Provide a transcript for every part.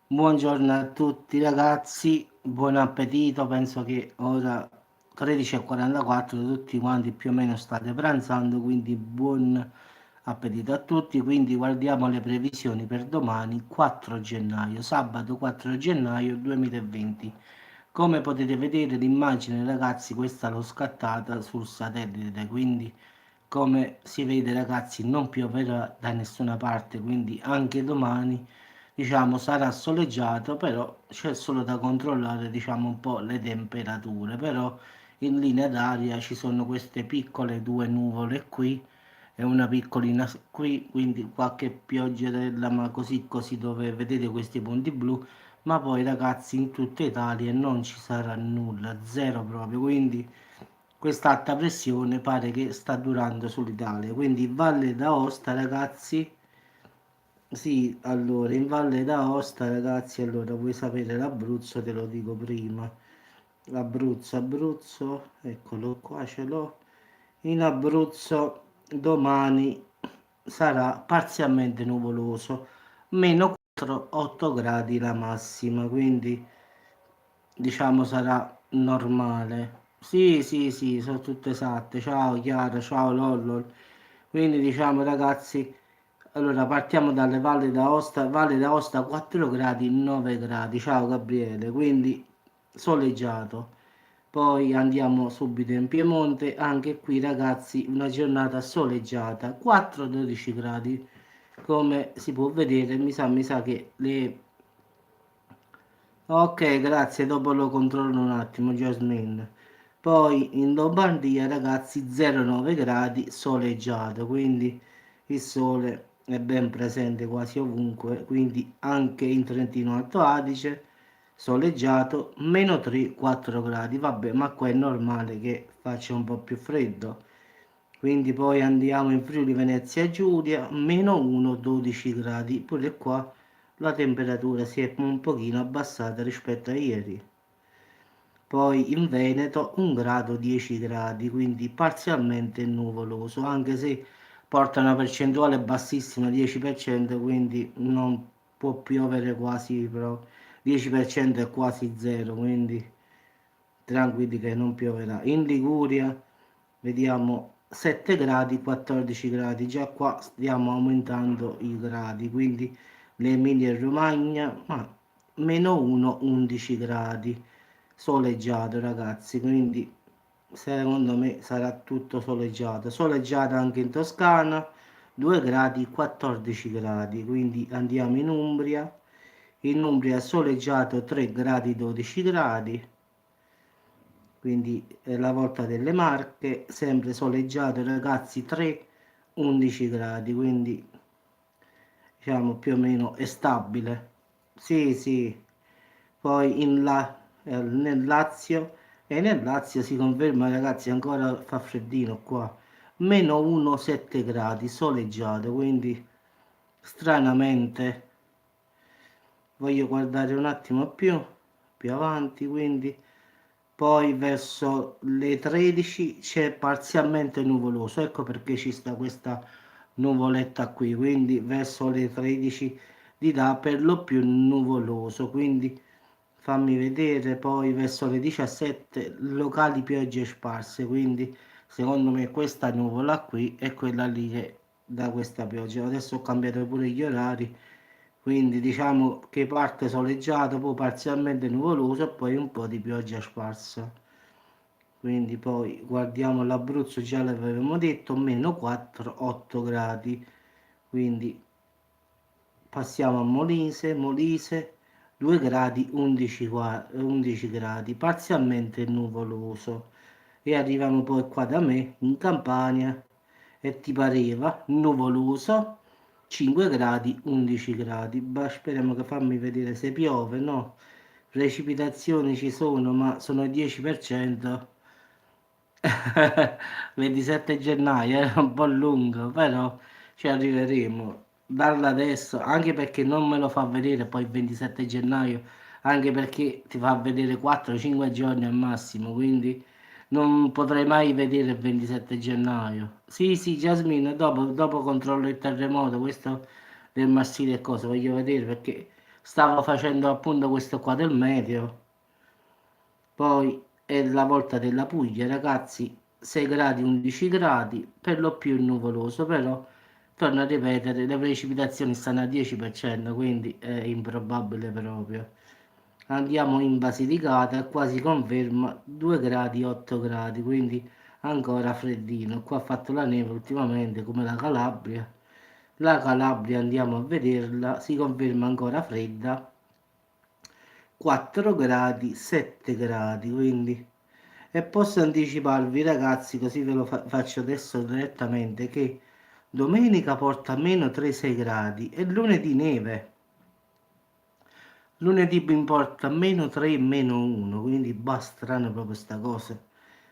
Buongiorno a tutti ragazzi, buon appetito, penso che ora 13:44 tutti quanti più o meno state pranzando, quindi buon appetito a tutti, quindi guardiamo le previsioni per domani 4 gennaio, sabato 4 gennaio 2020. Come potete vedere l'immagine ragazzi, questa l'ho scattata sul satellite, quindi come si vede ragazzi non pioverà da nessuna parte, quindi anche domani diciamo sarà soleggiato, però c'è solo da controllare diciamo un po' le temperature, però in linea d'aria ci sono queste piccole due nuvole qui e una piccolina qui, quindi qualche pioggerella, ma così così, dove vedete questi punti blu, ma poi ragazzi in tutta Italia non ci sarà nulla, zero proprio, quindi questa alta pressione pare che sta durando sull'Italia, quindi Valle d'Aosta ragazzi, sì, allora in Valle d'Aosta ragazzi, allora vuoi sapere l'Abruzzo, te lo dico prima, Abruzzo, eccolo qua, ce l'ho, in Abruzzo domani sarà parzialmente nuvoloso, meno 4-8 gradi la massima, quindi diciamo sarà normale. Sì, sì, sì, sono tutte esatte. Ciao Chiara, ciao Lollol. Quindi diciamo ragazzi, allora partiamo dalle Valle d'Aosta 4 gradi, 9 gradi. Ciao Gabriele, quindi soleggiato. Poi andiamo subito in Piemonte, anche qui ragazzi una giornata soleggiata, 4-12 gradi. Come si può vedere, mi sa che le... Ok, grazie, dopo lo controllo un attimo, Jasmine. Poi in Lombardia, ragazzi, 0,9 gradi, soleggiato, quindi il sole è ben presente quasi ovunque, quindi anche in Trentino Alto Adige, soleggiato, meno 3, 4 gradi, vabbè, ma qua è normale che faccia un po' più freddo. Quindi poi andiamo in Friuli Venezia Giulia, meno 1, 12 gradi, pure qua la temperatura si è un pochino abbassata rispetto a ieri. Poi in Veneto 1 grado 10 gradi, quindi parzialmente nuvoloso, anche se porta una percentuale bassissima, 10%, quindi non può piovere quasi, però 10% è quasi zero, quindi tranquilli che non pioverà. In Liguria vediamo 7 gradi, 14 gradi, già qua stiamo aumentando i gradi, quindi l'Emilia Romagna, ma meno 1, 11 gradi, soleggiato ragazzi, quindi secondo me sarà tutto soleggiato, soleggiato anche in Toscana, 2 gradi, 14 gradi, quindi andiamo in Umbria soleggiato 3 gradi, 12 gradi, quindi è la volta delle Marche, sempre soleggiato ragazzi 3, 11 gradi, quindi diciamo più o meno è stabile. Sì, sì, poi nel Lazio, e nel Lazio si conferma ragazzi ancora fa freddino qua, meno 1, 7 gradi, soleggiato, quindi stranamente voglio guardare un attimo più avanti, quindi poi verso le 13 c'è parzialmente nuvoloso, ecco perché ci sta questa nuvoletta qui, quindi verso le 13 di là per lo più nuvoloso, quindi fammi vedere, poi verso le 17 locali piogge sparse, quindi secondo me questa nuvola qui è quella lì che dà questa pioggia. Adesso ho cambiato pure gli orari, quindi diciamo che parte soleggiato, poi parzialmente nuvoloso e poi un po' di pioggia sparsa. Quindi poi guardiamo l'Abruzzo, già l'avevamo detto, meno 4, 8 gradi. Quindi passiamo a Molise 2 gradi, 11 gradi, parzialmente nuvoloso. E arriviamo poi qua da me, in Campania, e ti pareva nuvoloso, 5 gradi, 11 gradi. Speriamo che fammi vedere se piove, no? Precipitazioni ci sono, ma sono il 10%. 27 gennaio è un po' lungo, però ci arriveremo. Darla adesso, anche perché non me lo fa vedere poi il 27 gennaio, anche perché ti fa vedere 4-5 giorni al massimo, quindi non potrei mai vedere il 27 gennaio. Sì, sì, Jasmine, dopo controllo il terremoto, questo del Massile e cosa, voglio vedere perché stavo facendo appunto questo qua del meteo. Poi è la volta della Puglia, ragazzi, 6 gradi, 11 gradi, per lo più nuvoloso, però torno a ripetere, le precipitazioni stanno al 10%, quindi è improbabile proprio. Andiamo in Basilicata, qua si conferma 2 gradi, 8 gradi, quindi ancora freddino. Qua ha fatto la neve ultimamente, come la Calabria. La Calabria andiamo a vederla, si conferma ancora fredda, 4 gradi, 7 gradi, quindi e posso anticiparvi ragazzi, così ve lo faccio adesso direttamente, che domenica porta a meno 3-6 gradi e lunedì neve. Lunedì mi porta a meno 3 e meno 1, quindi strano proprio sta cosa.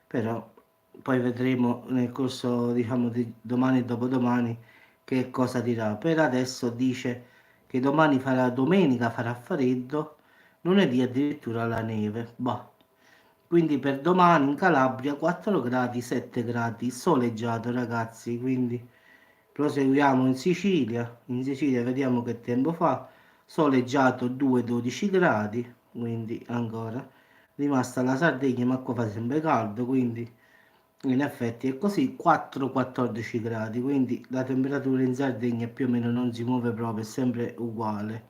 Però poi vedremo nel corso, diciamo, di domani e dopodomani che cosa dirà. Per adesso dice che domani farà, domenica farà freddo, lunedì addirittura la neve. Bah. Quindi per domani in Calabria 4 gradi, 7 gradi, soleggiato ragazzi, quindi proseguiamo in Sicilia. In Sicilia vediamo che tempo fa, soleggiato 2-12 gradi, quindi ancora rimasta la Sardegna, ma qua fa sempre caldo, quindi in effetti è così, 4-14 gradi, quindi la temperatura in Sardegna più o meno non si muove proprio, è sempre uguale,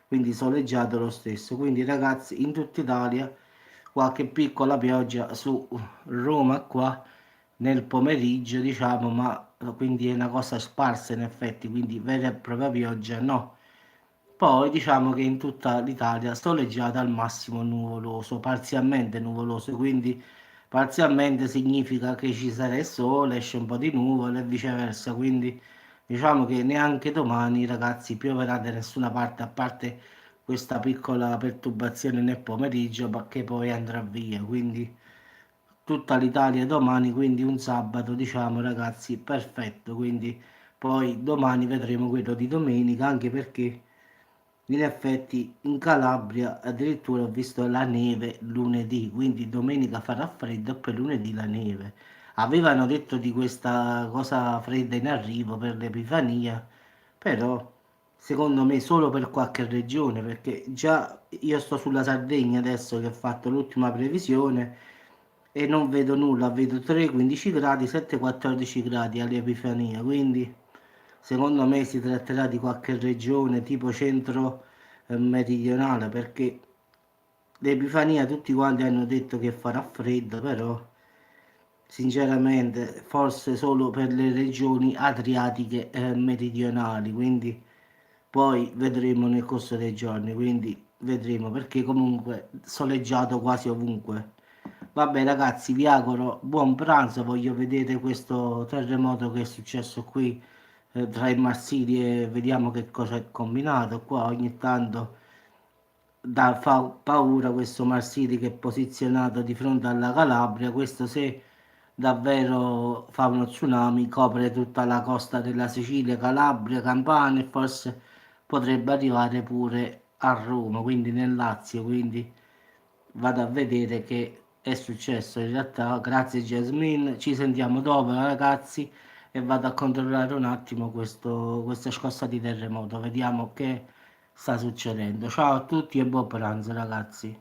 quindi soleggiato lo stesso. Quindi ragazzi, in tutta Italia qualche piccola pioggia su Roma qua nel pomeriggio, diciamo, ma quindi è una cosa sparsa in effetti, quindi vera e propria pioggia no. Poi diciamo che in tutta l'Italia soleggiata al massimo nuvoloso, parzialmente nuvoloso, quindi parzialmente significa che ci sarà il sole, esce un po' di nuvole e viceversa, quindi diciamo che neanche domani ragazzi pioverà da nessuna parte, a parte questa piccola perturbazione nel pomeriggio, ma che poi andrà via, quindi tutta l'Italia domani, quindi un sabato diciamo ragazzi perfetto, quindi poi domani vedremo quello di domenica, anche perché in effetti in Calabria addirittura ho visto la neve lunedì, quindi domenica farà freddo e poi lunedì la neve. Avevano detto di questa cosa fredda in arrivo per l'Epifania, però secondo me solo per qualche regione, perché già io sto sulla Sardegna adesso che ho fatto l'ultima previsione e non vedo nulla, vedo 3-15 gradi, 7-14 gradi all'Epifania, quindi secondo me si tratterà di qualche regione tipo centro meridionale, perché l'Epifania tutti quanti hanno detto che farà freddo, però sinceramente forse solo per le regioni adriatiche meridionali, quindi poi vedremo nel corso dei giorni, quindi vedremo perché comunque soleggiato quasi ovunque. Vabbè ragazzi, vi auguro buon pranzo, voglio vedere questo terremoto che è successo qui tra i Marsili e vediamo che cosa è combinato. Qua ogni tanto fa paura questo Marsili che è posizionato di fronte alla Calabria, questo se davvero fa uno tsunami copre tutta la costa della Sicilia, Calabria, Campania e forse potrebbe arrivare pure a Roma, quindi nel Lazio, quindi vado a vedere che è successo in realtà. Grazie Jasmine, ci sentiamo dopo ragazzi e vado a controllare un attimo questa scossa di terremoto, vediamo che sta succedendo. Ciao a tutti e buon pranzo ragazzi.